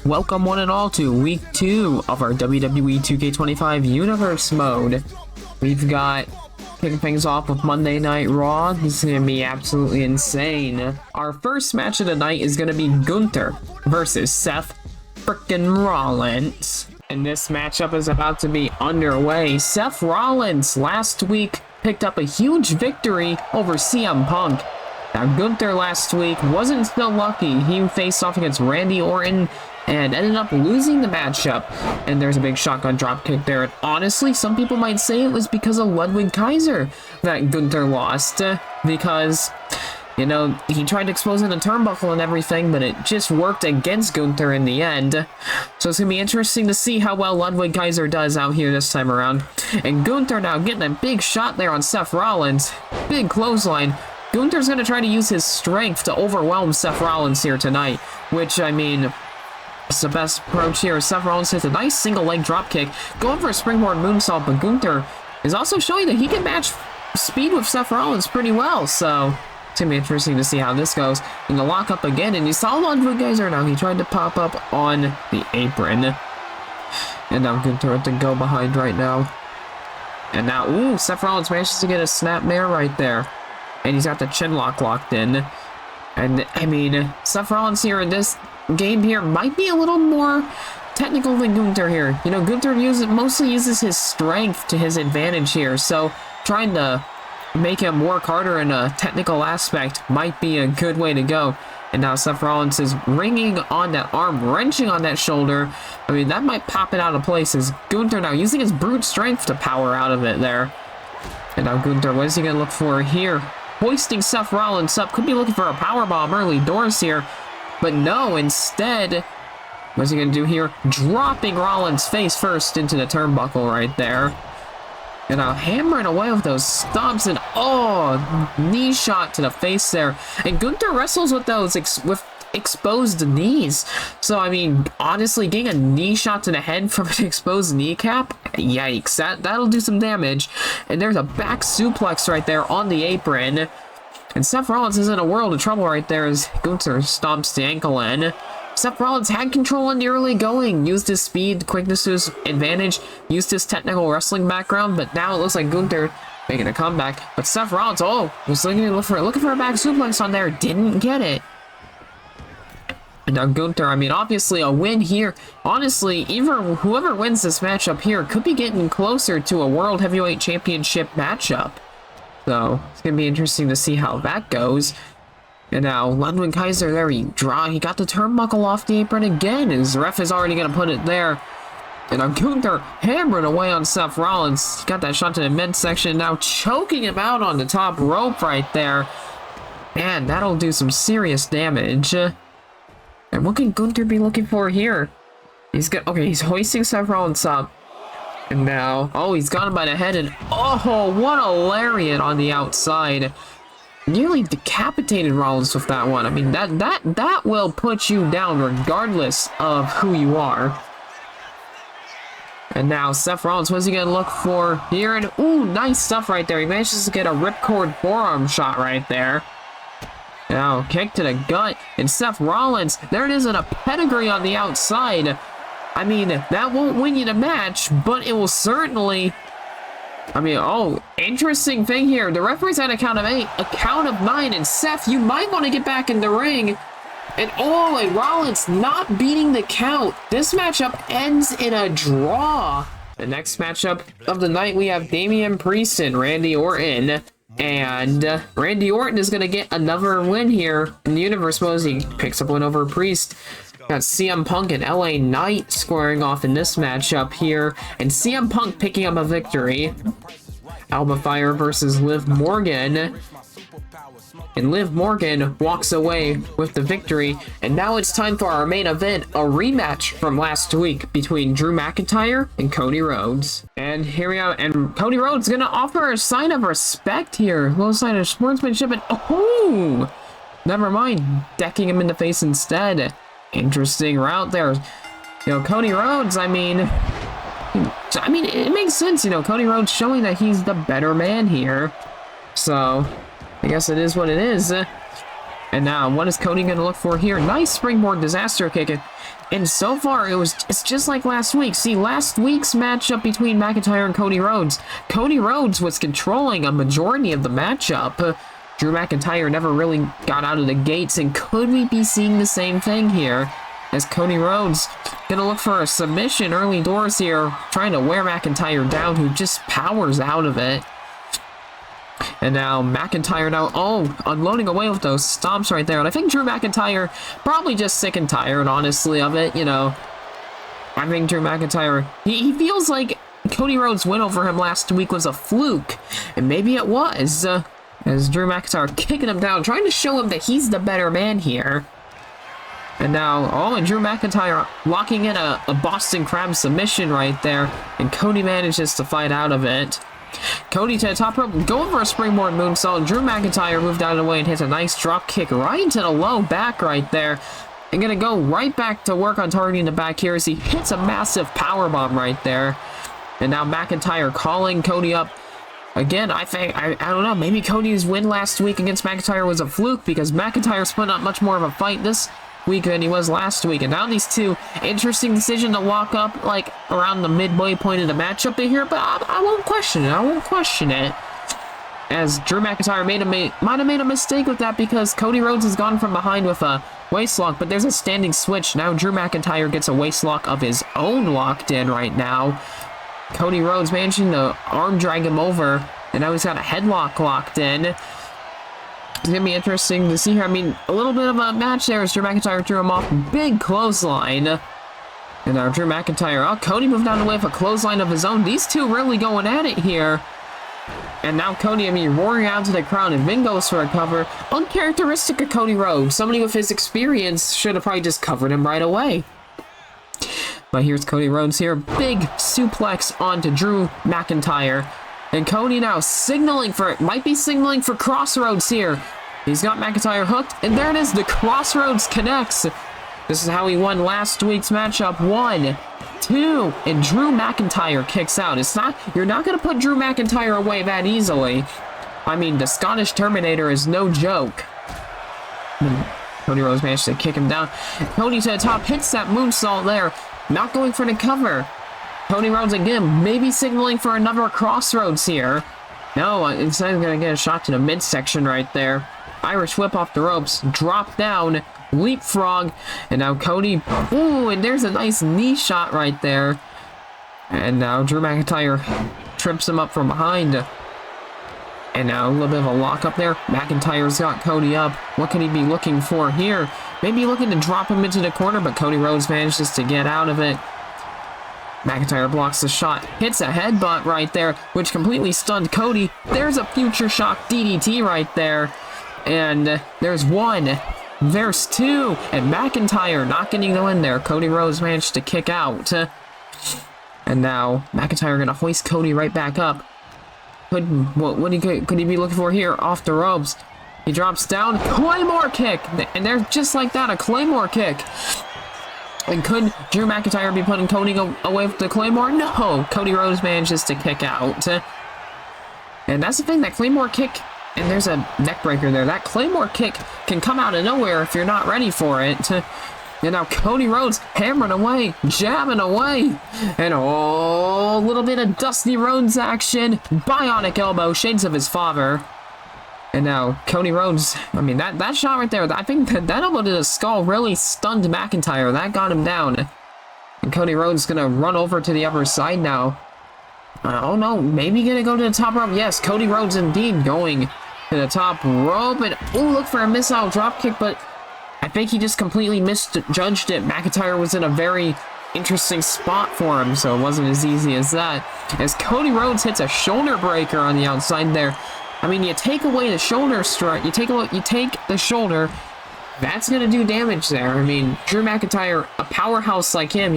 Welcome one and all to week 2 of our WWE 2K25 Universe mode. We've got kicking things off with Monday Night Raw. This is going to be absolutely insane. Our first match of the night is going to be Gunther versus Seth frickin' Rollins. And this matchup is about to be underway. Seth Rollins last week picked up a huge victory over CM Punk. Now Gunther last week wasn't so lucky. He faced off against Randy Orton and ended up losing the matchup. And there's a big shotgun dropkick there. And honestly, some people might say it was because of Ludwig Kaiser that Gunther lost. Because, you know, he tried to expose in the turnbuckle and everything, but it just worked against Gunther in the end. So it's going to be interesting to see how well Ludwig Kaiser does out here this time around. And Gunther now getting a big shot there on Seth Rollins. Big clothesline. Gunther's going to try to use his strength to overwhelm Seth Rollins here tonight, which, I mean, it's the best approach here. Seth Rollins hits a nice single leg dropkick, going for a springboard moonsault, but Gunther is also showing that he can match speed with Seth Rollins pretty well, so it's going to be interesting to see how this goes. And the lock up again, and you saw Ludwig Kaiser now. He tried to pop up on the apron. And now Gunther had to go behind right now. And now, ooh, Seth Rollins manages to get a snapmare right there. And he's got the chin lock locked in. And, I mean, Seth Rollins here in this game here might be a little more technical than Gunther here. You know, Gunther mostly uses his strength to his advantage here. So, trying to make him work harder in a technical aspect might be a good way to go. And now Seth Rollins is ringing on that arm, wrenching on that shoulder. I mean, that might pop it out of place as Gunther now using his brute strength to power out of it there. And now Gunther, what is he going to look for here? Hoisting Seth Rollins up. Could be looking for a powerbomb early doors here. But no, instead, what's he going to do here? Dropping Rollins face first into the turnbuckle right there. And now hammering away with those stomps and, oh, knee shot to the face there. And Gunther wrestles with those exposed knees. So, I mean, honestly, getting a knee shot to the head from an exposed kneecap, yikes, that'll do some damage. And there's a back suplex right there on the apron. And Seth Rollins is in a world of trouble right there as Gunther stomps the ankle in. Seth Rollins had control in the early going, used his speed, quickness to his advantage, used his technical wrestling background, but now it looks like Gunther making a comeback. But Seth Rollins, oh, was looking for a back suplex on there, didn't get it. And now Gunther, I mean, obviously a win here. Honestly, either whoever wins this matchup here could be getting closer to a World Heavyweight Championship matchup. So, it's going to be interesting to see how that goes. And now, Ludwig Kaiser there, he got the turnbuckle off the apron again. His ref is already going to put it there. And now Gunther hammering away on Seth Rollins. Got that shot to the midsection, now choking him out on the top rope right there. Man, that'll do some serious damage. And what can Gunther be looking for here? He's hoisting Seth Rollins up. And now, oh, he's got him by the head, and oh, what a lariat on the outside. Nearly decapitated Rollins with that one. I mean, that will put you down regardless of who you are. And now Seth Rollins, what's he gonna look for here? And ooh, nice stuff right there. He manages to get a ripcord forearm shot right there. Now, kick to the gut, and Seth Rollins, there it is in a pedigree on the outside. I mean, that won't win you the match, but it will certainly... I mean, oh, interesting thing here. The referee's at a count of 8, a count of 9, and Seth, you might want to get back in the ring. And oh, and Rollins not beating the count. This matchup ends in a draw. The next matchup of the night, we have Damian Priest and Randy Orton. And Randy Orton is going to get another win here in the Universe mode. He picks up one over Priest. Got CM Punk and LA Knight squaring off in this matchup here. And CM Punk picking up a victory. Alba Fire versus Liv Morgan. And Liv Morgan walks away with the victory. And now it's time for our main event, a rematch from last week between Drew McIntyre and Cody Rhodes. And here we are, and Cody Rhodes is going to offer a sign of respect here. A little sign of sportsmanship, and oh! Never mind, decking him in the face instead. Interesting route there. You know, Cody Rhodes, I mean, it makes sense, you know, Cody Rhodes showing that he's the better man here. So, I guess it is what it is. And now, what is Cody going to look for here? Nice springboard disaster kick. And so far, it's just like last week. See, last week's matchup between McIntyre and Cody Rhodes. Cody Rhodes was controlling a majority of the matchup. Drew McIntyre never really got out of the gates. And could we be seeing the same thing here? As Cody Rhodes going to look for a submission early doors here. Trying to wear McIntyre down, who just powers out of it. And now McIntyre unloading away with those stomps right there. And I think Drew McIntyre probably just sick and tired, honestly, of it, you know. I think Drew McIntyre, he feels like Cody Rhodes' win over him last week was a fluke. And maybe it was. As Drew McIntyre kicking him down, trying to show him that he's the better man here. And now, and Drew McIntyre locking in a Boston Crab submission right there. And Cody manages to fight out of it. Cody to the top rope, going for a springboard moonsault. Drew McIntyre moved out of the way and hits a nice drop kick right into the low back right there. And gonna go right back to work on targeting the back here as he hits a massive powerbomb right there. And now McIntyre calling Cody up. Again, I don't know, maybe Cody's win last week against McIntyre was a fluke because McIntyre's put up much more of a fight this week than he was last week. And now these two, interesting decision to lock up like around the midway point of the matchup here, but I won't question it. As Drew McIntyre might have made a mistake with that because Cody Rhodes has gone from behind with a waistlock, but there's a standing switch. Now Drew McIntyre gets a waistlock of his own locked in right now. Cody Rhodes managing to arm drag him over, and now he's got a headlock locked in. It's going to be interesting to see here. I mean, a little bit of a match there as Drew McIntyre threw him off. Big clothesline. And now Drew McIntyre. Cody moved down the way with a clothesline of his own. These two really going at it here. And now Cody, roaring out to the crowd, and Vin goes for a cover. Uncharacteristic of Cody Rhodes. Somebody with his experience should have probably just covered him right away. But here's Cody Rhodes here. Big suplex onto Drew McIntyre. And Cody now might be signaling for Crossroads here. He's got McIntyre hooked, and there it is, the Crossroads connects. This is how he won last week's matchup. 1, 2, and Drew McIntyre kicks out. You're not going to put Drew McIntyre away that easily. I mean, the Scottish Terminator is no joke. Cody Rhodes managed to kick him down. Cody to the top, hits that moonsault there. Not going for the cover. Cody Rhodes again, maybe signaling for another Crossroads here. No, instead he's going to get a shot to the midsection right there. Irish whip off the ropes, drop down, leapfrog, and now Cody, and there's a nice knee shot right there. And now Drew McIntyre trips him up from behind. And now a little bit of a lock up there. McIntyre's got Cody up. What could he be looking for here? Maybe looking to drop him into the corner, but Cody Rhodes manages to get out of it. McIntyre blocks the shot, hits a headbutt right there, which completely stunned Cody. There's a future shock DDT right there. And there's 1, there's 2, and McIntyre not getting to win there. Cody Rhodes managed to kick out. And now McIntyre gonna hoist Cody right back up. Could he be looking for here? Off the ropes. He drops down. Claymore kick! And there's just like that, a Claymore kick. And could Drew McIntyre be putting Cody away with the Claymore? No! Cody Rhodes manages to kick out. And that's the thing, that Claymore kick, and there's a neck breaker there. That Claymore kick can come out of nowhere if you're not ready for it. And now Cody Rhodes hammering away, jabbing away. And a little bit of Dusty Rhodes action. Bionic elbow, shades of his father. And now Cody Rhodes, that shot right there, I think that elbow to the skull really stunned McIntyre. That got him down. And Cody Rhodes going to run over to the upper side now. Oh no, maybe going to go to the top rope. Yes, Cody Rhodes indeed going to the top rope. And look for a missile dropkick, but I think he just completely misjudged it. McIntyre was in a very interesting spot for him, so it wasn't as easy as that. As Cody Rhodes hits a shoulder breaker on the outside there. You take away the shoulder strike, you take the shoulder, that's going to do damage there. Drew McIntyre, a powerhouse like him,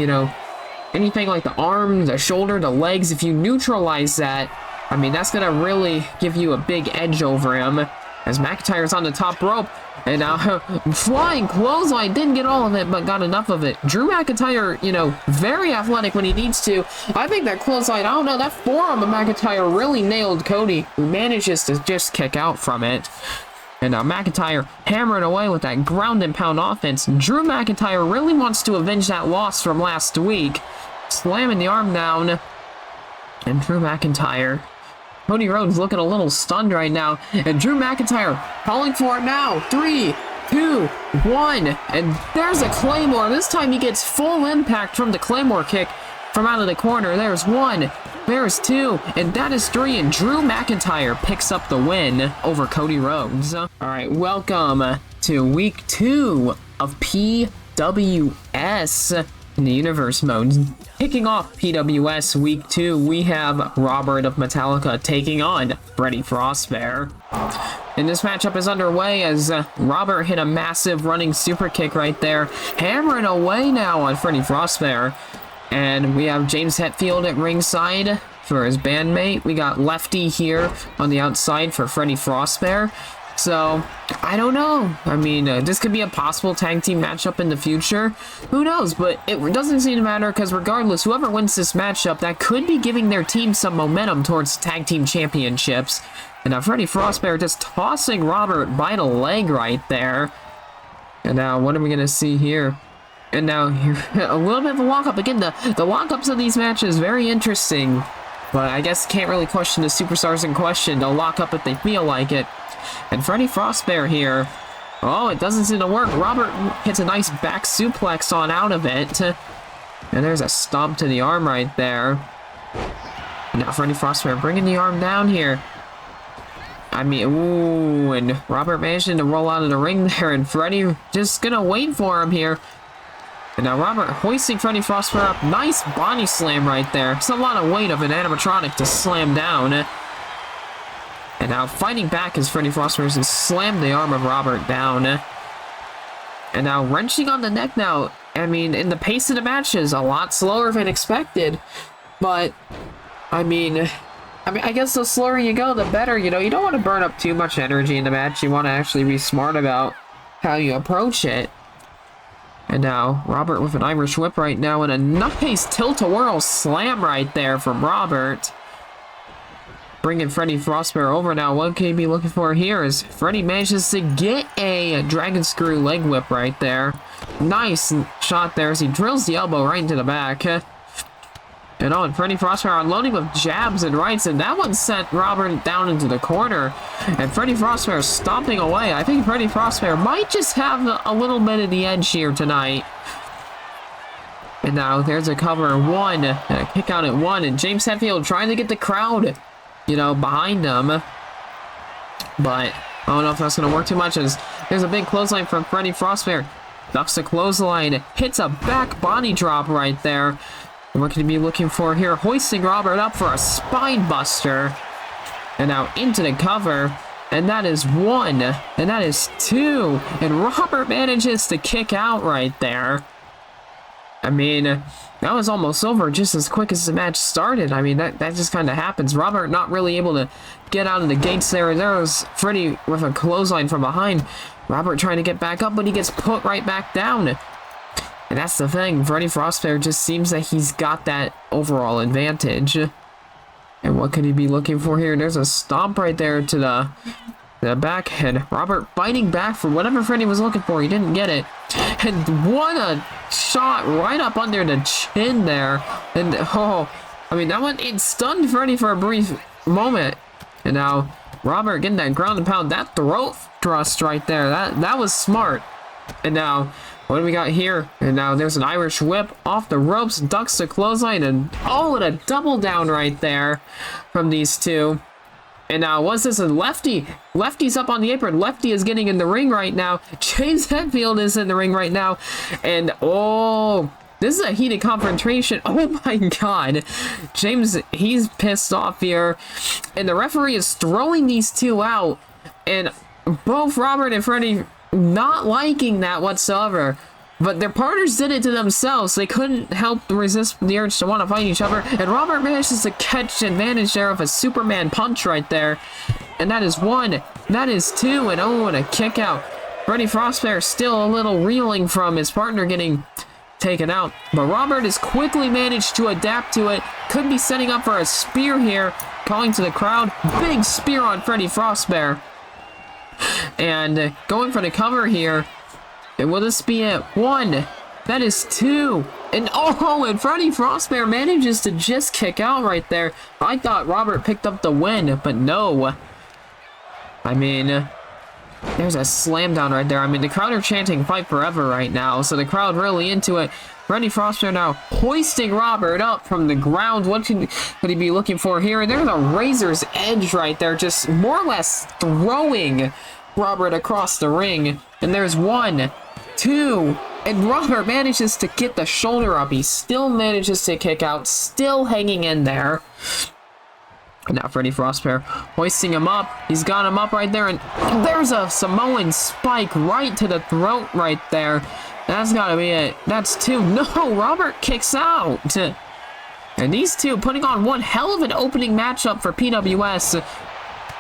anything like the arm, the shoulder, the legs, if you neutralize that, that's going to really give you a big edge over him. As McIntyre's on the top rope, and now flying clothesline, didn't get all of it, but got enough of it. Drew McIntyre, very athletic when he needs to. I think that clothesline, I don't know, that forearm of McIntyre really nailed Cody, who manages to just kick out from it. And now McIntyre hammering away with that ground and pound offense. Drew McIntyre really wants to avenge that loss from last week. Slamming the arm down. And Drew McIntyre. Cody Rhodes looking a little stunned right now. And Drew McIntyre calling for it now. 3, 2, 1. And there's a Claymore. This time he gets full impact from the Claymore kick from out of the corner. There's 1. There's 2. And that is 3. And Drew McIntyre picks up the win over Cody Rhodes. All right, welcome to week 2 of PWS in the Universe mode. Kicking off PWS week 2, we have Robert of Metallica taking on Freddy Frostbear. And this matchup is underway as Robert hit a massive running super kick right there, hammering away now on Freddy Frostbear. And we have James Hetfield at ringside for his bandmate. We got Lefty here on the outside for Freddy Frostbear. So, I don't know. I mean, this could be a possible tag team matchup in the future. Who knows? But it doesn't seem to matter because regardless, whoever wins this matchup, that could be giving their team some momentum towards tag team championships. And now Freddy Frostbear just tossing Robert by the leg right there. And now, what are we going to see here? And now, a little bit of a walk-up. Again, the walk-ups of these matches, very interesting. But I guess can't really question the superstars in question. They'll lock up if they feel like it. And Freddy Frostbear here. Oh, it doesn't seem to work. Robert hits a nice back suplex on out of it. And there's a stomp to the arm right there. Now Freddy Frostbear bringing the arm down here. I mean, ooh, and Robert managing to roll out of the ring there. And Freddy just gonna wait for him here. And now Robert hoisting Freddy Frostbear up. Nice body slam right there. It's a lot of weight of an animatronic to slam down. And now fighting back as Freddy Frostbear has slammed the arm of Robert down. And now wrenching on the neck now. I mean, in the pace of the match is a lot slower than expected. But, I mean, I guess the slower you go, the better. You know, you don't want to burn up too much energy in the match. You want to actually be smart about how you approach it. And now, Robert with an Irish whip right now, and a nice tilt-a-whirl slam right there from Robert. Bringing Freddy Frostbear over now. What can he be looking for here as Freddy manages to get a dragon screw leg whip right there. Nice shot there as he drills the elbow right into the back. And oh, and Freddy Frostbear unloading with jabs and rights, and that one sent Robert down into the corner. And Freddy Frostbear stomping away. I think Freddy Frostbear might just have a little bit of the edge here tonight. And now there's a cover 1, and a kick out at 1, and James Hetfield trying to get the crowd, you know, behind him. But I don't know if that's going to work too much as there's a big clothesline from Freddy Frostbear. Ducks the clothesline, hits a back body drop right there. What can he be looking for here? Hoisting Robert up for a spine buster. And now into the cover. And that is 1. And that is 2. And Robert manages to kick out right there. I mean, that was almost over just as quick as the match started. I mean, that just kind of happens. Robert not really able to get out of the gates there. There was Freddy with a clothesline from behind. Robert trying to get back up, but he gets put right back down. And that's the thing, Freddy Frostbear just seems that he's got that overall advantage. And what could he be looking for here? There's a stomp right there to the backhead. Robert fighting back for whatever Freddy was looking for. He didn't get it. And what a shot right up under the chin there. And oh, I mean, that one, it stunned Freddy for a brief moment. And now Robert getting that ground and pound, that throat thrust right there. That was smart. And now, what do we got here? And now there's an Irish whip off the ropes, ducks the clothesline, and oh, and a double down right there from these two. And now, what's this? A Lefty. Lefty's up on the apron. Lefty is getting in the ring right now. James Hetfield is in the ring right now. And oh, this is a heated confrontation. Oh my god. James, he's pissed off here. And the referee is throwing these two out. And both Robert and Freddy not liking that whatsoever. But their partners did it to themselves. They couldn't help resist the urge to want to fight each other. And Robert manages to catch advantage there of a Superman punch right there. And that is 1. That is 2. And oh, and a kick out. Freddy Frostbear still a little reeling from his partner getting taken out. But Robert has quickly managed to adapt to it. Could be setting up for a spear here. Calling to the crowd. Big spear on Freddy Frostbear. and going for the cover here. And will this be it? 1. That is 2. And oh, and Freddy Frostbear manages to just kick out right there. I thought Robert picked up the win, but no. I mean, there's a slam down right there. I mean, the crowd are chanting "Fight Forever" right now, so the crowd really into it. Freddy Frostbear now hoisting Robert up from the ground. What could he be looking for here? And there's a razor's edge right there, just more or less throwing Robert across the ring. And there's 1, 2, and Robert manages to get the shoulder up. He still manages to kick out, still hanging in there. And now Freddy Frostbear hoisting him up. He's got him up right there, and there's a Samoan spike right to the throat right there. That's gotta be it. That's 2. No, Robert kicks out. And these two putting on one hell of an opening matchup for PWS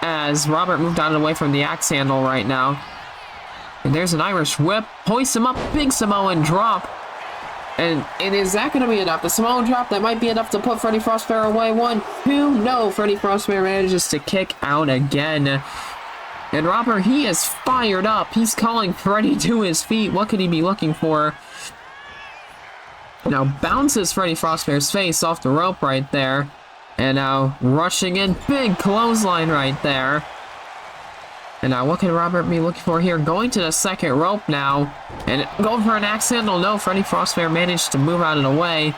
as Robert moved out of the way from the axe handle right now. And there's an Irish whip. Hoists him up. Big Samoan drop. And is that going to be enough? The Samoan drop, that might be enough to put Freddy Frostbear away. 1, 2. No, Freddy Frostbear manages to kick out again. And Robert, he is fired up. He's calling Freddy to his feet. What could he be looking for? Now bounces Freddy Frostbear's face off the rope right there. And now rushing in. Big clothesline right there. And now what can Robert be looking for here? Going to the second rope now. And going for an axe handle. No, Freddy Frostbear managed to move out of the way.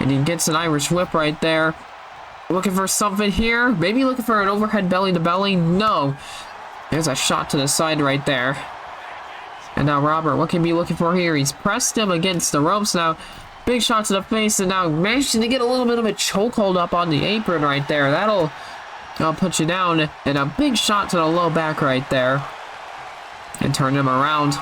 And he gets an Irish whip right there. Looking for something here. Maybe looking for an overhead belly to belly. No. There's a shot to the side right there. And now Robert, what can he be looking for here? He's pressed him against the ropes now. Big shot to the face, and now managing to get a little bit of a chokehold up on the apron right there. That'll put you down. And a big shot to the low back right there. And turn him around.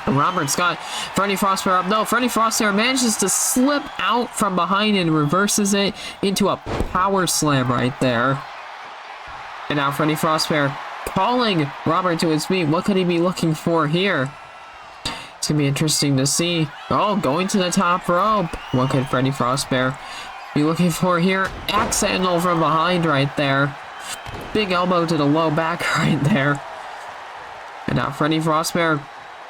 And Robert's got Freddy Frostbear up. No, Freddy Frostbear manages to slip out from behind and reverses it into a power slam right there. And now Freddy Frostbear calling Robert to his feet. What could he be looking for here? It's gonna be interesting to see. Oh, going to the top rope. What could Freddy Frostbear be looking for here? Axe handle from behind right there. Big elbow to the low back right there. And now Freddy Frostbear,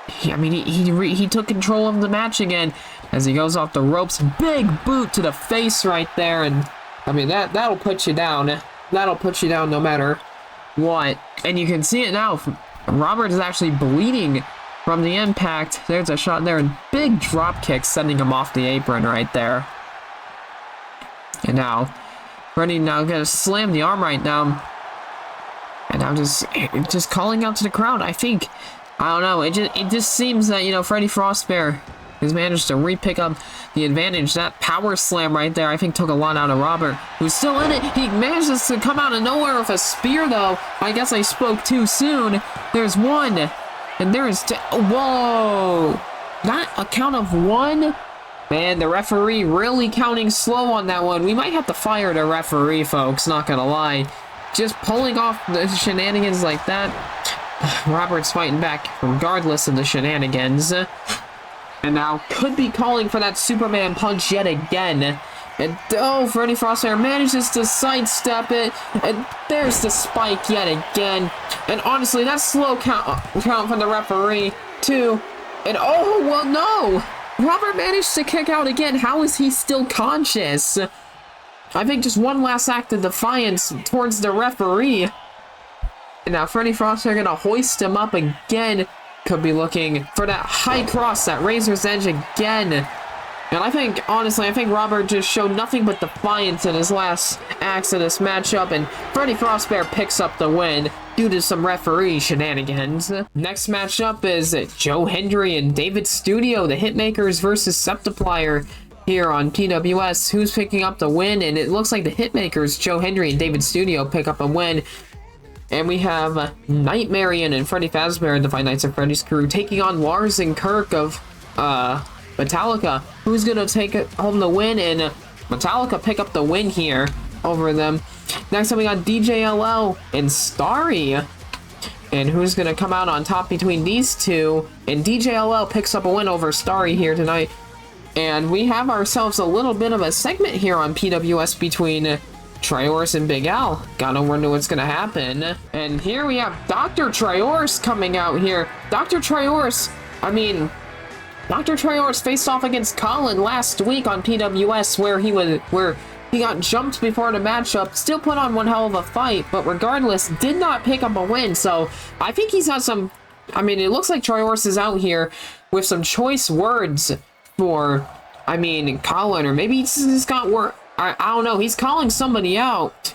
he took control of the match again as he goes off the ropes. Big boot to the face right there. And I mean, that'll put you down. That'll put you down no matter what. And you can see it now. Robert is actually bleeding from the impact. There's a shot there, and big drop kick sending him off the apron right there. And now Freddy now gonna slam the arm right now. And now just calling out to the crowd. I don't know. It just seems that, you know, Freddy Frostbear has managed to re-pick up the advantage. That power slam right there, I think, took a lot out of Robert, who's still in it. He manages to come out of nowhere with a spear, though. I guess I spoke too soon. There's 1, and there's 2. Whoa! Not a count of 1? Man, the referee really counting slow on that one. We might have to fire the referee, folks, not gonna lie. Just pulling off the shenanigans like that. Robert's fighting back regardless of the shenanigans. And now could be calling for that Superman punch yet again. And oh, Freddy Frostbear manages to sidestep it. And there's the spike yet again. And honestly, that slow count from the referee, too. And oh, well, no! Robert managed to kick out again. How is he still conscious? I think just one last act of defiance towards the referee. And now Freddy Frostbear gonna hoist him up again. Could be looking for that high cross, that razor's edge again. And honestly, I think Robert just showed nothing but defiance in his last acts of this matchup, and Freddy Frostbear picks up the win due to some referee shenanigans. Next matchup is Joe Hendry and David Studio, the Hitmakers versus Septiplier here on PWS. Who's picking up the win? And it looks like the Hitmakers, Joe Hendry and David Studio, pick up a win. And we have Nightmarian and Freddy Fazbear, the Five Nights at Freddy's crew, taking on Lars and Kirk of Metallica. Who's gonna take home the win? And Metallica pick up the win here over them. Next up, we got DJLL and Starry. And who's gonna come out on top between these two? And DJLL picks up a win over Starry here tonight. And we have ourselves a little bit of a segment here on PWS between Trioris and Big Al. Gotta wonder what's gonna happen. And here we have Dr. Trioris coming out here. Dr. Trioris, Dr. Trioris faced off against Colin last week on PWS where he got jumped before the matchup, still put on one hell of a fight, but regardless, did not pick up a win. So I think he's got some, it looks like Trioris is out here with some choice words for, Colin, or maybe he's just got word. I don't know, he's calling somebody out.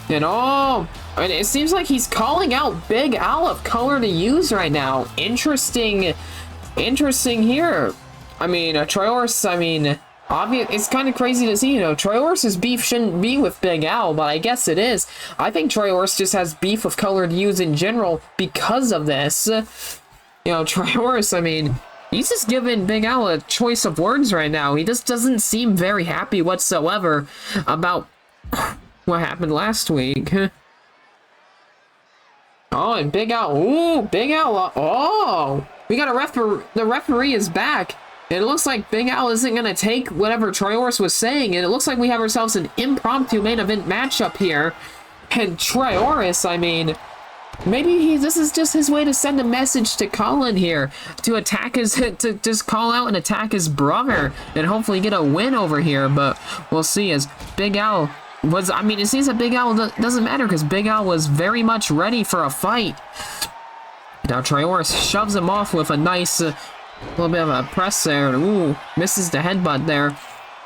And it seems like he's calling out Big Al of color to use right now. Interesting here. Trioris, obvious. It's kind of crazy to see, Trioris's beef shouldn't be with Big Al, but I guess it is. I think Trioris just has beef with colored use in general because of this. Trioris, he's just giving Big Al a choice of words right now. He just doesn't seem very happy whatsoever about what happened last week. Oh, and Big Al. Ooh, Big Al. Oh, we got the referee is back. And it looks like Big Al isn't going to take whatever Trioris was saying. And it looks like we have ourselves an impromptu main event matchup here. And Trioris, maybe this is just his way to send a message to Colin here. To just call out and attack his brother. And hopefully get a win over here. But we'll see as Big Al was, it seems that Big Al doesn't matter because Big Al was very much ready for a fight. Now Trioris shoves him off with a nice little bit of a press there. Ooh, misses the headbutt there.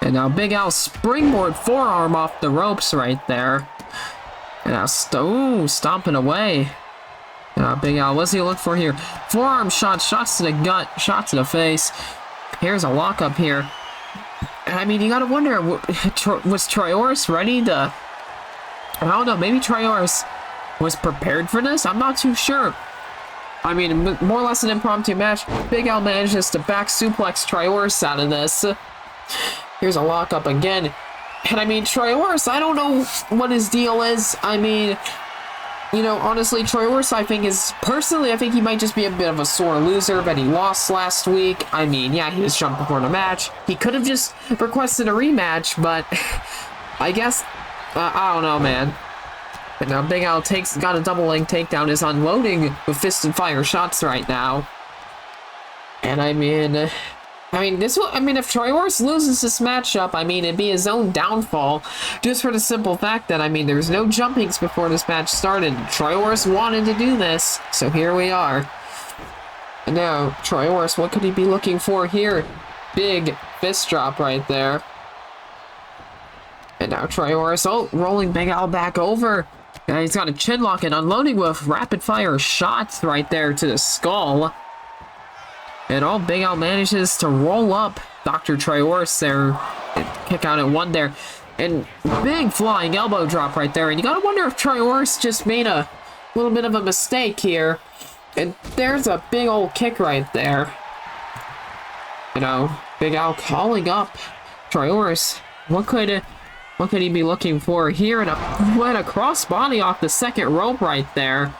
And now Big Al springboard forearm off the ropes right there. And now stomping away. Now Big Al, what's he look for here? Forearm shots to the gut, shot to the face. Here's a lockup here. You gotta wonder, was Trioris ready to... I don't know, maybe Trioris was prepared for this? I'm not too sure. More or less an impromptu match. Big Al manages to back suplex Trioris out of this. Here's a lockup again. And Trioris, I don't know what his deal is. Honestly, Trioris, I think he might just be a bit of a sore loser, but he lost last week. Yeah, he was jumped before the match. He could have just requested a rematch, but I guess, I don't know, man. But now Big Al got a double leg takedown, is unloading with fist and fire shots right now. And if Trioris loses this matchup, it'd be his own downfall, just for the simple fact that, there was no jumpings before this match started. Trioris wanted to do this, so here we are. And now, Trioris, what could he be looking for here? Big fist drop right there. And now Trioris, rolling Big Al back over. And he's got a chin lock and unloading with rapid fire shots right there to the skull. And Big Al manages to roll up Dr. Trioris there and kick out at one there. And big flying elbow drop right there. And you gotta wonder if Trioris just made a little bit of a mistake here. And there's a big old kick right there. Big Al calling up Trioris. What could he be looking for here? And a crossbody off the second rope right there.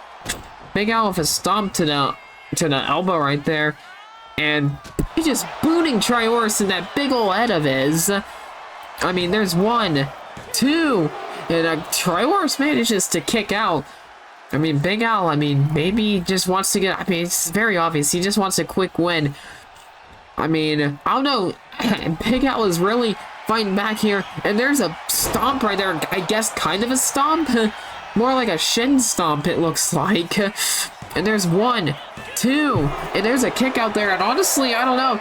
Big Al with a stomp to the elbow right there. And he's just booting Trioris in that big ol' head of his. There's 1, 2, and Trioris manages to kick out. Big Al, maybe he just wants to get... it's very obvious. He just wants a quick win. I don't know. Big Al is really fighting back here. And there's a stomp right there. I guess kind of a stomp. More like a shin stomp, it looks like. And there's 1, 2, and there's a kick out there. And honestly, I don't know.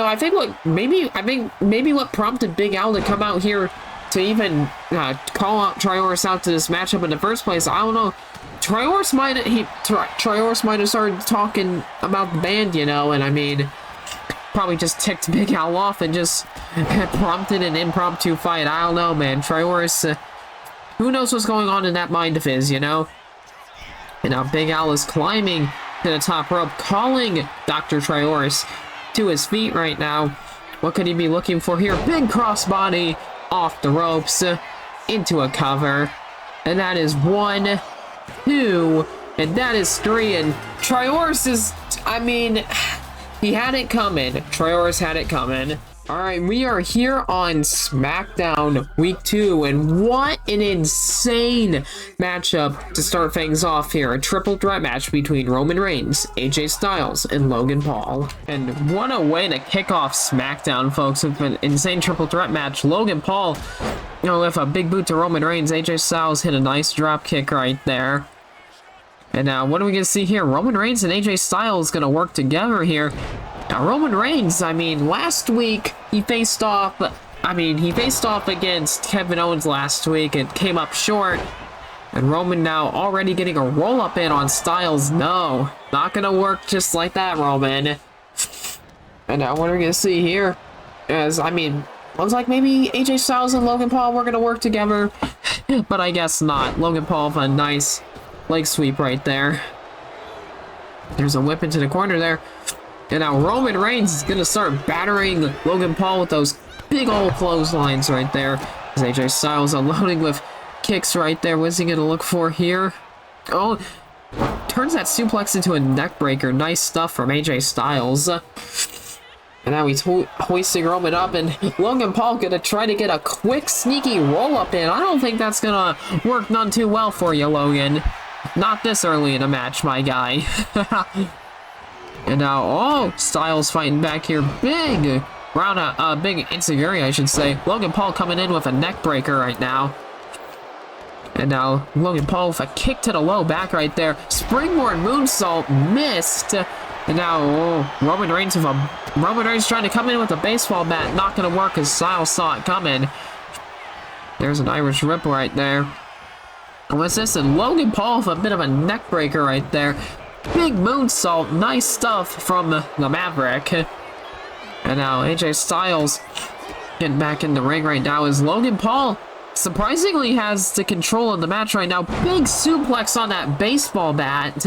I think what prompted Big Al to come out here to even call out Trioris out to this matchup in the first place, I don't know. Trioris might have started talking about the band, and probably just ticked Big Al off and just prompted an impromptu fight. I don't know, man. Trioris, who knows what's going on in that mind of his, And now Big Al is climbing to the top rope, calling Dr. Trioris to his feet right now. What could he be looking for here? Big crossbody off the ropes into a cover. And that is 1, 2, and that is 3. And Trioris is, He had it coming. Trailers had it coming. Alright, we are here on SmackDown Week 2, and what an insane matchup to start things off here. A triple threat match between Roman Reigns, AJ Styles, and Logan Paul. And what a way to kick off SmackDown, folks, with an insane triple threat match. Logan Paul, you know, with a big boot to Roman Reigns. AJ Styles hit a nice drop kick right there. And now, what are we going to see here? Roman Reigns and AJ Styles going to work together here. Now, Roman Reigns, I mean, last week, he faced off against Kevin Owens last week and came up short. And Roman now already getting a roll-up in on Styles. No, not going to work just like that, Roman. And now, what are we going to see here? As, I mean, looks like maybe AJ Styles and Logan Paul were going to work together. But I guess not. Logan Paul with a nice leg sweep right there. There's a whip into the corner there. And now Roman Reigns is going to start battering Logan Paul with those big old clotheslines right there. As AJ Styles unloading with kicks right there. What's he going to look for here? Oh, turns that suplex into a neck breaker. Nice stuff from AJ Styles. And now he's hoisting Roman up, and Logan Paul going to try to get a quick, sneaky roll-up in. I don't think that's going to work none too well for you, Logan. Not this early in a match, my guy. And now, oh, Styles fighting back here. Big insecurity, I should say. Logan Paul coming in with a neck breaker right now. And now, Logan Paul with a kick to the low back right there. Springboard moonsault missed. And now, oh, Roman Reigns trying to come in with a baseball bat. Not going to work as Styles saw it coming. There's an Irish Rip right there. What's this? And Logan Paul with a bit of a neck breaker right there. Big moonsault, nice stuff from the Maverick. And now AJ Styles getting back in the ring right now as Logan Paul surprisingly has the control of the match right now. Big suplex on that baseball bat.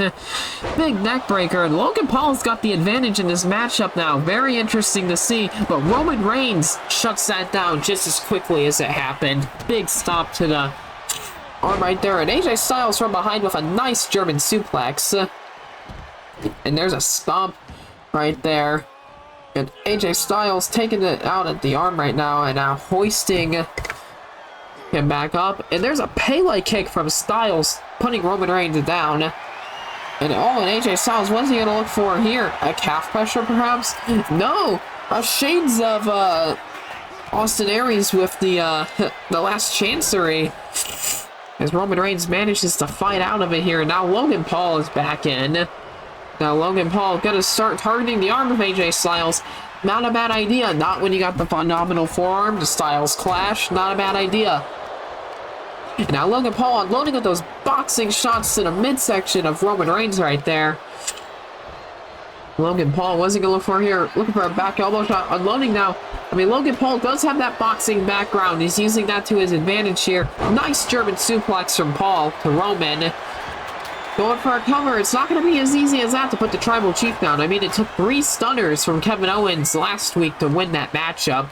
Big neck breaker. And Logan Paul's got the advantage in this matchup now. Very interesting to see. But Roman Reigns shuts that down just as quickly as it happened. Big stop to the arm right there. And AJ Styles from behind with a nice German suplex. And there's a stomp right there. And AJ Styles taking it out at the arm right now and now hoisting him back up. And there's a Pele kick from Styles putting Roman Reigns down. And oh, and AJ Styles, what's he going to look for here? A calf pressure perhaps? No! Shades of Austin Aries with the last chancery. As Roman Reigns manages to fight out of it here. And now Logan Paul is back in. Now Logan Paul gonna start targeting the arm of AJ Styles. Not a bad idea. Not when you got the phenomenal forearm. The Styles clash. Not a bad idea. And now Logan Paul unloading with those boxing shots to the midsection of Roman Reigns right there. Logan Paul wasn't gonna look for here. Looking for a back elbow shot. Unloading now. I mean, Logan Paul does have that boxing background. He's using that to his advantage here. Nice German suplex from Paul to Roman. Going for a cover. It's not going to be as easy as that to put the Tribal Chief down. I mean, it took 3 stunners from Kevin Owens last week to win that matchup.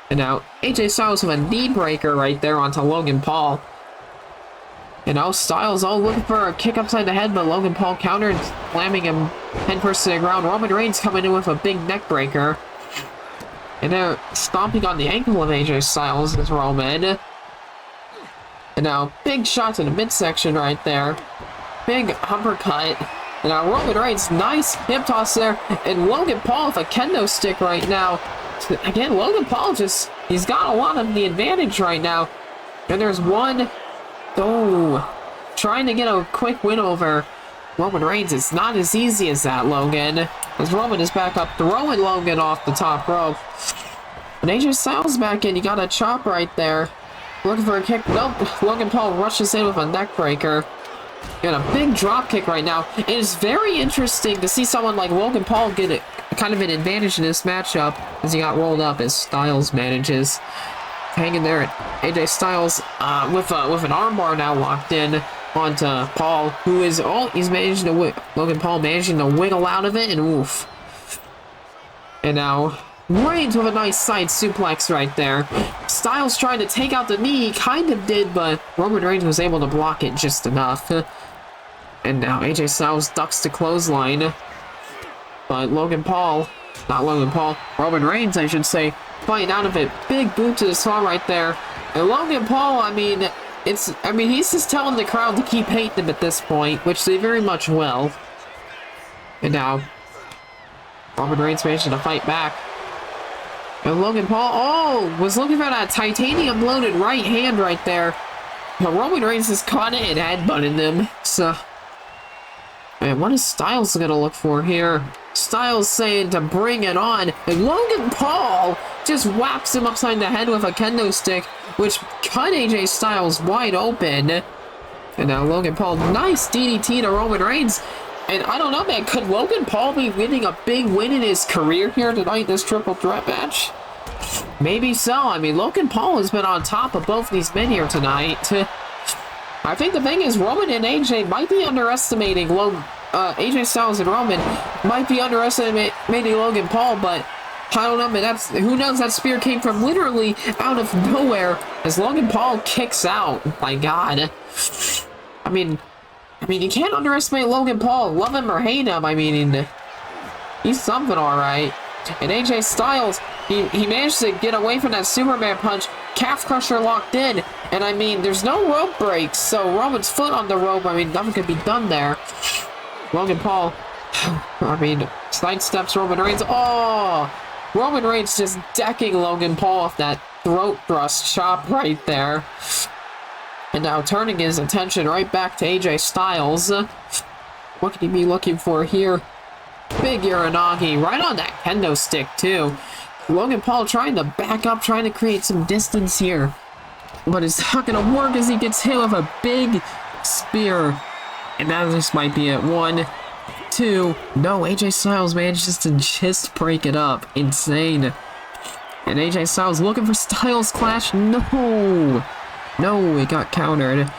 And now, AJ Styles with a knee breaker right there onto Logan Paul. And now Styles, looking for a kick upside the head, but Logan Paul countered, slamming him headfirst to the ground. Roman Reigns coming in with a big neck breaker. And they're stomping on the ankle of AJ Styles as Roman. And now, big shot to the midsection right there. Big uppercut. And now Roman Reigns, nice hip toss there. And Logan Paul with a kendo stick right now. Again, Logan Paul he's got a lot of the advantage right now. And there's one. Oh, trying to get a quick win over Roman Reigns. It's not as easy as that, Logan. As Roman is back up, throwing Logan off the top rope. And AJ Styles back in. You got a chop right there. Looking for a kick. Nope. Logan Paul rushes in with a neck breaker. Got a big drop kick right now. It is very interesting to see someone like Logan Paul get kind of an advantage in this matchup as he got rolled up as Styles manages hanging there. AJ Styles with an armbar now locked in onto Paul, who is he's managing to Logan Paul managing to wiggle out of it, and oof. And now Reigns with a nice side suplex right there. Styles trying to take out the knee, he kind of did, but Roman Reigns was able to block it just enough. And now AJ Styles ducks the clothesline. But Roman Reigns, I should say, fighting out of it. Big boot to the saw right there. And Logan Paul, I mean, he's just telling the crowd to keep hating him at this point, which they very much will. And now, Roman Reigns managed to fight back. And Logan Paul, was looking for that titanium loaded right hand right there. But Roman Reigns just caught it and headbutted him. So, man, what is Styles gonna look for here? Styles saying to bring it on. And Logan Paul just whaps him upside the head with a kendo stick, which cut AJ Styles wide open. And now Logan Paul, nice DDT to Roman Reigns. And I don't know, man, could Logan Paul be winning a big win in his career here tonight, this triple threat match? Maybe so. I mean, Logan Paul has been on top of both these men here tonight. I think the thing is, Roman and AJ might be underestimating AJ Styles and Roman might be underestimating Logan Paul, but I don't know, man. Who knows? That spear came from literally out of nowhere as Logan Paul kicks out. My God. I mean, you can't underestimate Logan Paul. Love him or hate him. I mean, he's something, all right. And AJ Styles, he managed to get away from that Superman punch. Calf crusher locked in. And I mean, there's no rope breaks, so Roman's foot on the rope. I mean, nothing could be done there. Logan Paul, I mean, sidesteps Roman Reigns. Oh! Roman Reigns just decking Logan Paul off that throat thrust chop right there. And now turning his attention right back to AJ Styles. What could he be looking for here? Big Uranagi right on that kendo stick too. Logan Paul trying to back up, trying to create some distance here. But it's not going to work as he gets hit with a big spear. And that just might be it. 1, 2. No, AJ Styles manages to just break it up. Insane. And AJ Styles looking for Styles Clash. No. No, it got countered.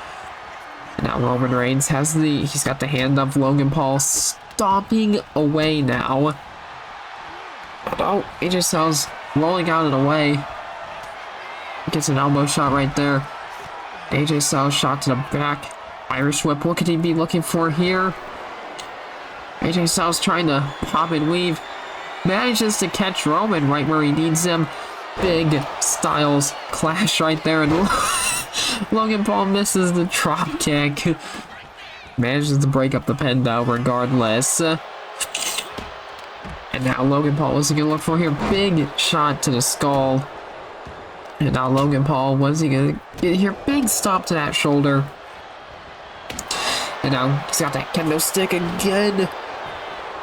And now Roman Reigns has he's got the hand of Logan Paul stomping away now. Oh, AJ Styles rolling out of the way. Gets an elbow shot right there. AJ Styles shot to the back. Irish whip. What could he be looking for here? AJ Styles trying to pop and weave. Manages to catch Roman right where he needs him. Big Styles Clash right there. And Logan Paul misses the drop kick. Manages to break up the pin though regardless. And now Logan Paul, what's he gonna look for here? Big shot to the skull. And now Logan Paul, what's he gonna get here? Big stop to that shoulder. And now he's got that kendo stick again.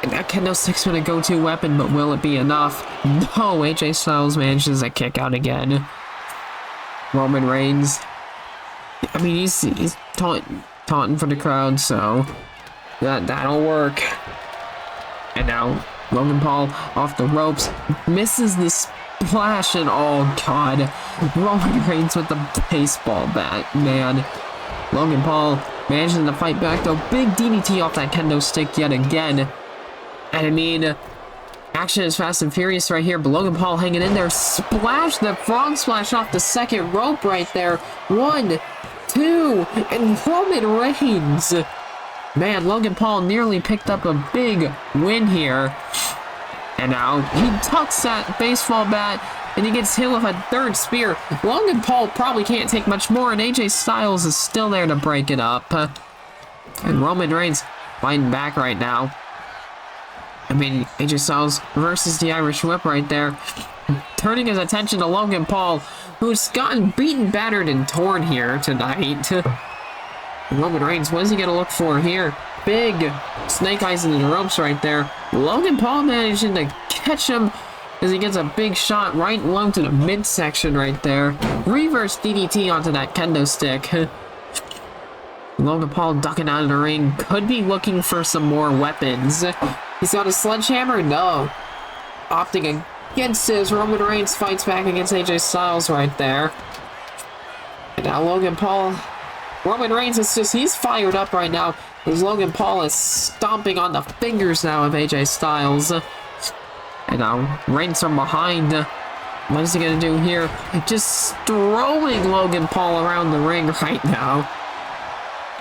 And that kendo stick's been a go-to weapon, but will it be enough? No, AJ Styles manages a kick out again. Roman Reigns. I mean, he's taunting for the crowd, so that'll work. And now Logan Paul off the ropes, misses the splash, and oh god, Roman Reigns with the baseball bat, man. Logan Paul managing to fight back though, big DDT off that kendo stick yet again. And I mean, action is fast and furious right here, but Logan Paul hanging in there. Splash, the frog splash off the second rope right there. 1, 2, and Roman Reigns. Man, Logan Paul nearly picked up a big win here. And now he tucks that baseball bat, and he gets hit with a third spear. Logan Paul probably can't take much more, and AJ Styles is still there to break it up. And Roman Reigns fighting back right now. I mean, AJ Styles versus the Irish whip right there. Turning his attention to Logan Paul, who's gotten beaten, battered, and torn here tonight. Roman Reigns, what is he going to look for here? Big snake eyes into the ropes right there. Logan Paul managing to catch him as he gets a big shot right low to the midsection right there. Reverse DDT onto that kendo stick. Logan Paul ducking out of the ring. Could be looking for some more weapons. He's got a sledgehammer? No. Opting against his. Roman Reigns fights back against AJ Styles right there. And now Logan Paul. Roman Reigns is he's fired up right now. As Logan Paul is stomping on the fingers now of AJ Styles. And now Reigns from behind. What is he going to do here? Just throwing Logan Paul around the ring right now.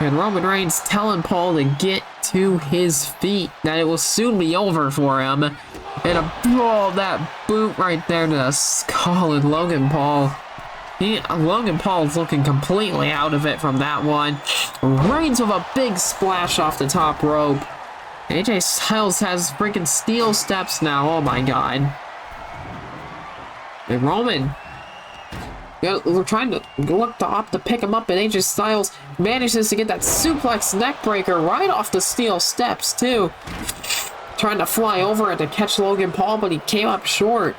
And Roman Reigns telling Paul to get to his feet, that it will soon be over for him. And that boot right there to the skull of Logan Paul. Logan Paul's looking completely out of it from that one. Reigns with a big splash off the top rope. AJ Styles has freaking steel steps now, oh my god. And Roman, we're trying to look to pick him up, and AJ Styles manages to get that suplex neck breaker right off the steel steps too. Trying to fly over it to catch Logan Paul, but he came up short.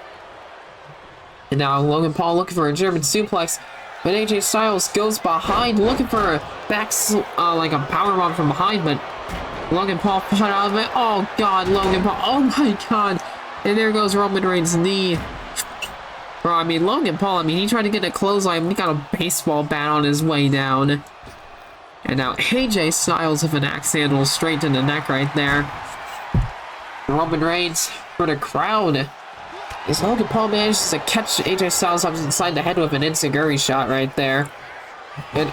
And now Logan Paul looking for a German suplex, but AJ Styles goes behind looking for a like a powerbomb from behind, but Logan Paul fought out of it. Oh god, Logan Paul, oh my god. And there goes Roman Reigns' knee. Bro, I mean, Logan Paul, he tried to get a clothesline, he got a baseball bat on his way down. And now AJ Styles with an axe handle straight to the neck right there. Roman Reigns for the crowd. As Logan Paul manages to catch AJ Styles up inside the head with an enziguri shot right there. And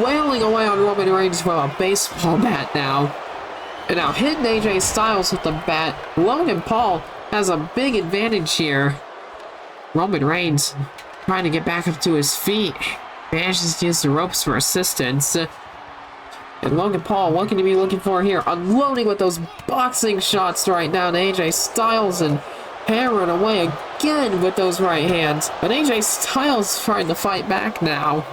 wailing away on Roman Reigns with a baseball bat now. And now hitting AJ Styles with the bat. Logan Paul has a big advantage here. Roman Reigns trying to get back up to his feet. Manages to use the ropes for assistance. And Logan Paul, what can he be looking for here? Unloading with those boxing shots right now to AJ Styles and hammering away again with those right hands. But AJ Styles trying to fight back now.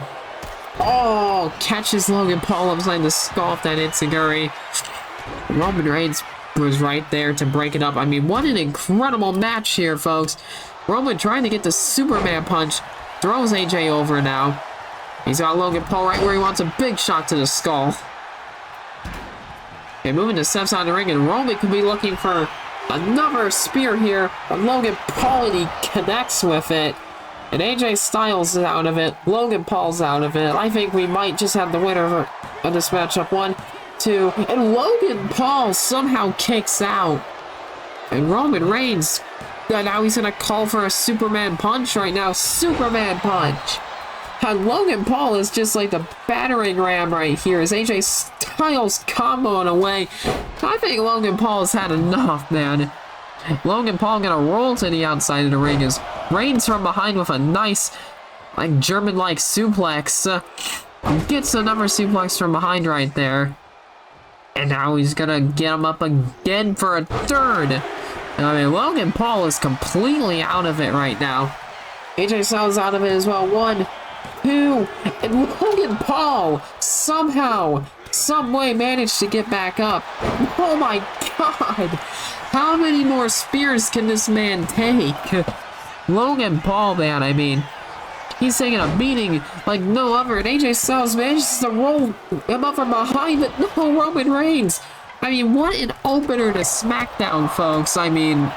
Oh, catches Logan Paul upside the skull with that enziguri. Roman Reigns was right there to break it up. I mean, what an incredible match here, folks. Roman trying to get the Superman punch. Throws AJ over now. He's got Logan Paul right where he wants a big shot to the skull. Okay, moving to steps on the ring, and Roman could be looking for another spear here, but Logan Paul, and he connects with it. And AJ Styles is out of it. Logan Paul's out of it. I think we might just have the winner of this matchup. 1, 2, and Logan Paul somehow kicks out. And Roman Reigns, now he's gonna call for a Superman punch right now. Superman punch. And Logan Paul is just like the battering ram right here as AJ Styles comboing away. I think Logan Paul has had enough, man. Logan Paul gonna roll to the outside of the ring as Reigns from behind with a nice, like, German-like suplex. Gets another suplex from behind right there. And now he's gonna get him up again for a third. I mean, Logan Paul is completely out of it right now. AJ Styles out of it as well. 1, 2, and Logan Paul somehow, some way managed to get back up. Oh my god! How many more spears can this man take? Logan Paul, man, I mean, he's taking a beating like no other, and AJ Styles manages to roll him up from behind, but no, Roman Reigns. I mean, what an opener to SmackDown, folks. I mean,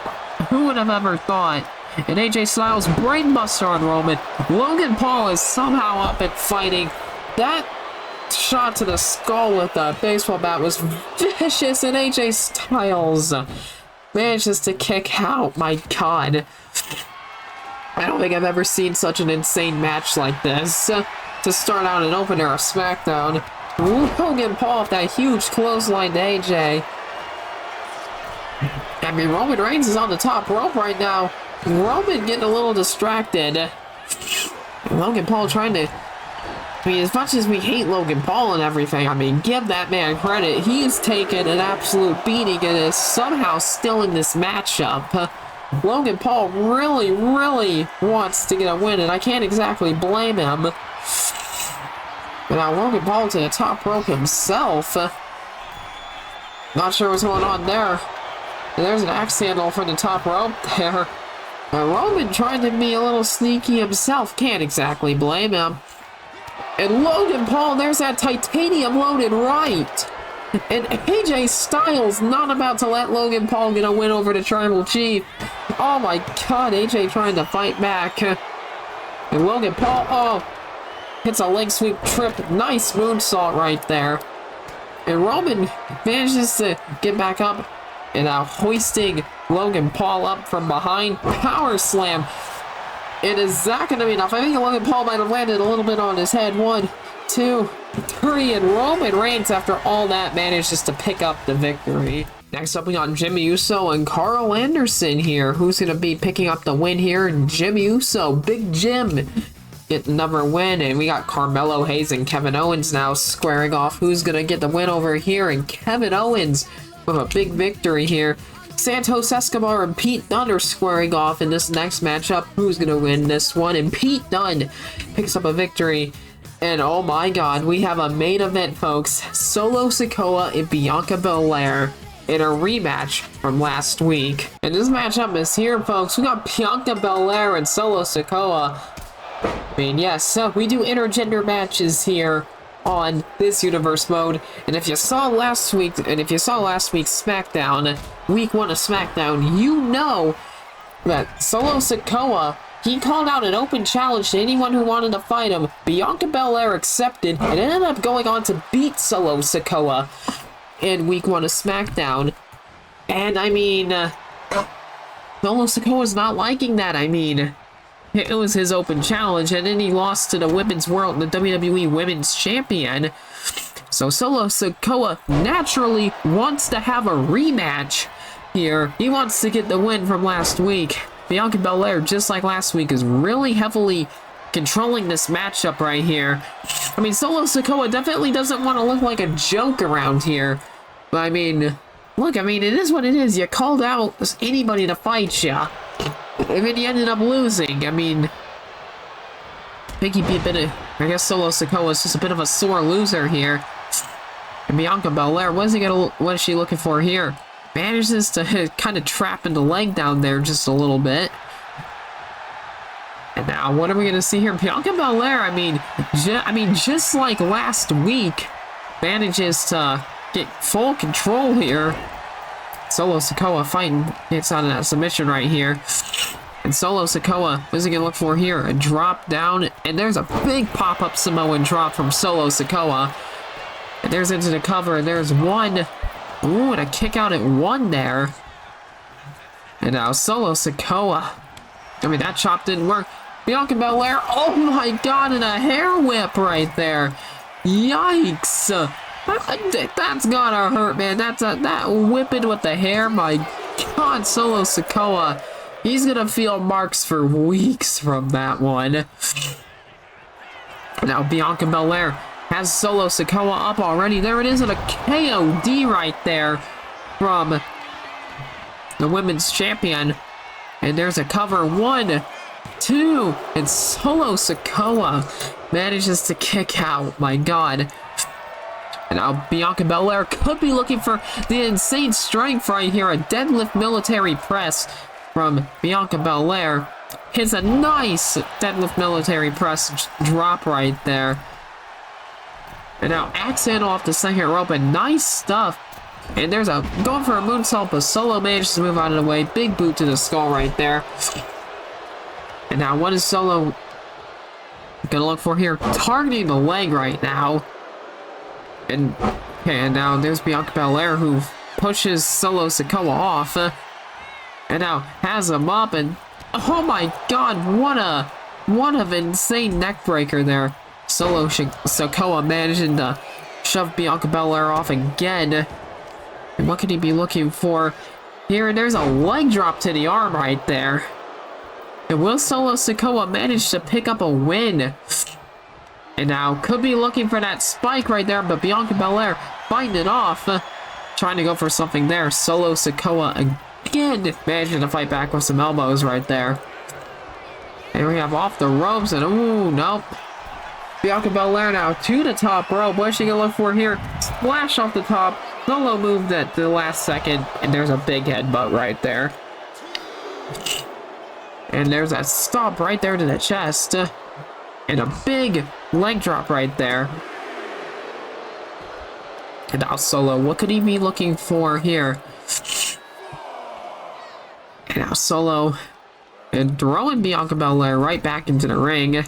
who would have ever thought? And AJ Styles brainbuster on Roman. Logan Paul is somehow up and fighting. That shot to the skull with the baseball bat was vicious, and AJ Styles manages to kick out. My god. I don't think I've ever seen such an insane match like this. To start out an opener of SmackDown. Logan Paul with that huge clothesline to AJ. I mean, Roman Reigns is on the top rope right now. Roman getting a little distracted. And Logan Paul trying to... I mean, as much as we hate Logan Paul and everything, I mean, give that man credit. He's taken an absolute beating and is somehow still in this matchup. Logan Paul really, really wants to get a win, and I can't exactly blame him. But now Logan Paul to the top rope himself. Not sure what's going on there. And there's an axe handle from the top rope there. Roman trying to be a little sneaky himself. Can't exactly blame him. And Logan Paul, there's that titanium loaded right. And AJ Styles not about to let Logan Paul get a win over the Tribal Chief. Oh my god, AJ trying to fight back. And Logan Paul, hits a leg sweep trip. Nice moonsault right there. And Roman manages to get back up. And now hoisting Logan Paul up from behind. Power slam. And is that going to be enough? I think Logan Paul might have landed a little bit on his head. 1, 2, 3, and Roman Reigns, after all that, manages to pick up the victory. Next up, we got Jimmy Uso and Carl Anderson here. Who's going to be picking up the win here? Jimmy Uso, Big Jim, get another win. And we got Carmelo Hayes and Kevin Owens now squaring off. Who's going to get the win over here? And Kevin Owens with a big victory here. Santos Escobar and Pete Dunne are squaring off in this next matchup. Who's going to win this one? And Pete Dunne picks up a victory. And oh my god, we have a main event, folks. Solo Sikoa and Bianca Belair in a rematch from last week. And this matchup is here, folks. We got Bianca Belair and Solo Sikoa. I mean, yes, we do intergender matches here on this universe mode. And if you saw last week's SmackDown, week 1 of SmackDown, you know that Solo Sikoa, he called out an open challenge to anyone who wanted to fight him. Bianca Belair accepted and ended up going on to beat Solo Sikoa in week 1 of SmackDown. And I mean, Solo Sikoa's not liking that. I mean, it was his open challenge, and then he lost to the WWE Women's Champion. So Solo Sikoa naturally wants to have a rematch here. He wants to get the win from last week. Bianca Belair, just like last week, is really heavily controlling this matchup right here. I mean, Solo Sikoa definitely doesn't want to look like a joke around here. But I mean, look, I mean, it is what it is. You called out anybody to fight ya. And then you ended up losing. I mean, I think he'd be a bit of, I guess Solo Sikoa is just a bit of a sore loser here. And Bianca Belair, what is she looking for here? Manages to kind of trap in the leg down there just a little bit. And now, what are we going to see here? Bianca Belair, I mean, just like last week, manages to get full control here. Solo Sikoa fighting, gets out of that submission right here. And Solo Sikoa, what is he going to look for here? A drop down, and there's a big pop-up Samoan drop from Solo Sikoa. And there's into the cover, and there's one. Ooh, and a kick out at 1 there. And now Solo Sikoa. I mean, that chop didn't work. Bianca Belair, oh my god, and a hair whip right there. Yikes. That's gotta hurt, man. That whipping with the hair, my god, Solo Sikoa. He's gonna feel marks for weeks from that one. Now Bianca Belair has Solo Sikoa up already. There it is, and a KOD right there from the women's champion. And there's a cover. 1, 2, and Solo Sikoa manages to kick out. My god. And now Bianca Belair could be looking for the insane strength right here. A deadlift military press from Bianca Belair. Hits a nice deadlift military press drop right there. And now axe handle off the second rope, and nice stuff. And there's a going for a moonsault, but Solo manages to move out of the way. Big boot to the skull right there. And now what is Solo gonna look for here? Targeting the leg right now. And now there's Bianca Belair, who pushes Solo Sikoa off. And now has him up, and oh my god, what an insane neck breaker there. Solo Sikoa managing to shove Bianca Belair off again. And what could he be looking for here? And there's a leg drop to the arm right there. And will Solo Sikoa manage to pick up a win? And now could be looking for that spike right there, but Bianca Belair fighting it off. Trying to go for something there. Solo Sikoa again managing to fight back with some elbows right there. And we have off the ropes, and ooh, nope. Bianca Belair now to the top rope. What is she gonna look for here? Splash off the top. Solo moved at the last second, and there's a big headbutt right there. And there's that stomp right there to the chest. And a big leg drop right there. And now Solo, what could he be looking for here? And now Solo, and throwing Bianca Belair right back into the ring.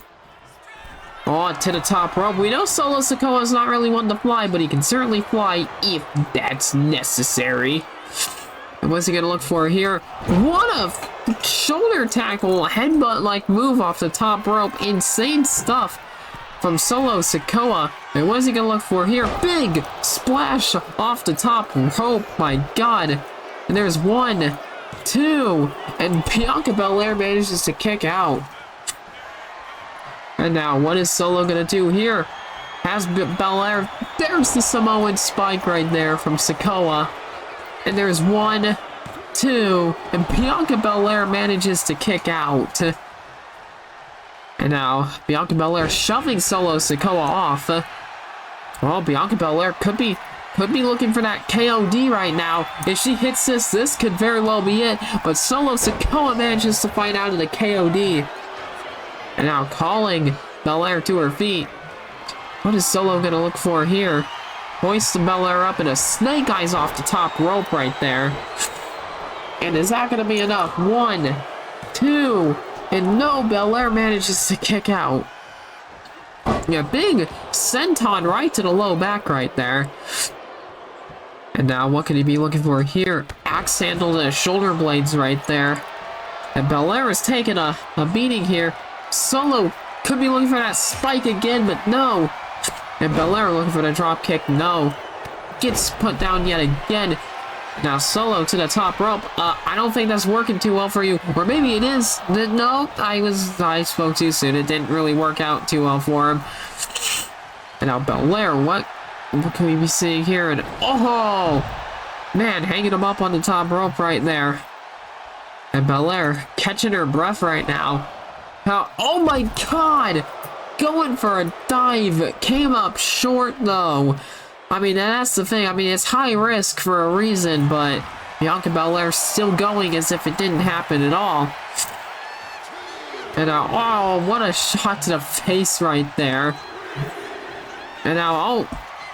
Oh, to the top rope. We know Solo Sikoa is not really one to fly, but he can certainly fly if that's necessary. And what's he gonna look for here? What a shoulder tackle, headbutt-like move off the top rope. Insane stuff from Solo Sikoa. And what is he gonna look for here? Big splash off the top rope, my god. And there's 1, 2, and Bianca Belair manages to kick out. And now, what is Solo gonna do here? Has Belair, there's the Samoan spike right there from Sikoa. And there's 1, 2, and Bianca Belair manages to kick out. And now, Bianca Belair shoving Solo Sikoa off. Well, Bianca Belair could be looking for that KOD right now. If she hits this could very well be it. But Solo Sikoa manages to fight out of the KOD. And now calling Belair to her feet. What is Solo gonna look for here? Hoists Belair up and a snake eyes off the top rope right there. And is that gonna be enough? 1, 2, and no, Belair manages to kick out. Yeah, big senton right to the low back right there. And now what could he be looking for here? Axe handle to shoulder blades right there. And Belair is taking a beating here. Solo could be looking for that spike again, but no. And Belair looking for the drop kick, no. Gets put down yet again. Now Solo to the top rope. I don't think that's working too well for you. Or maybe it is. No, I spoke too soon. It didn't really work out too well for him. And now Belair, what can we be seeing here? And oh, man, hanging him up on the top rope right there. And Belair catching her breath right now. Oh my god! Going for a dive. Came up short though. I mean, that's the thing. I mean, it's high risk for a reason, but Bianca Belair still going as if it didn't happen at all. And oh, what a shot to the face right there. And now, oh,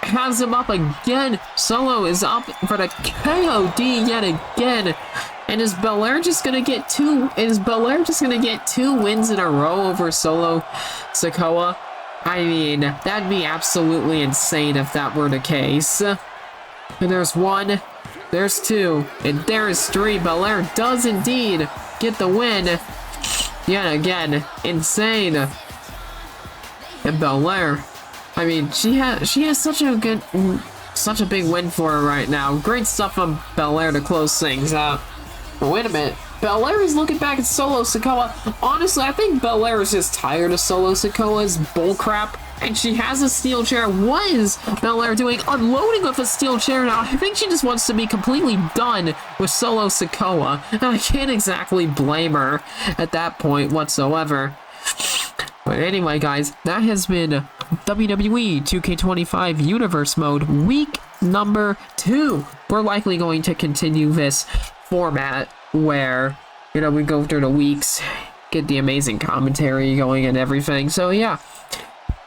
has him up again. Solo is up for the KOD yet again. And is Belair just gonna get two? Is Belair just gonna get 2 wins in a row over Solo Sikoa? I mean, that'd be absolutely insane if that were the case. And there's 1, there's 2, and there's 3. Belair does indeed get the win. Yet again, insane. And Belair, I mean, she has such a big win for her right now. Great stuff from Belair to close things out. But wait a minute. Belair is looking back at Solo Sikoa. Honestly, I think Belair is just tired of Solo Sikoa's bullcrap. And she has a steel chair. What is Belair doing? Unloading with a steel chair now. I think she just wants to be completely done with Solo Sikoa. And I can't exactly blame her at that point whatsoever. But anyway, guys, that has been WWE 2K25 Universe Mode Week number 2. We're likely going to continue this format where, you know, we go through the weeks, get the amazing commentary going and everything. So yeah,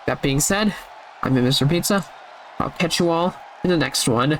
that being said, I'm Mr. Pizza. I'll catch you all in the next one.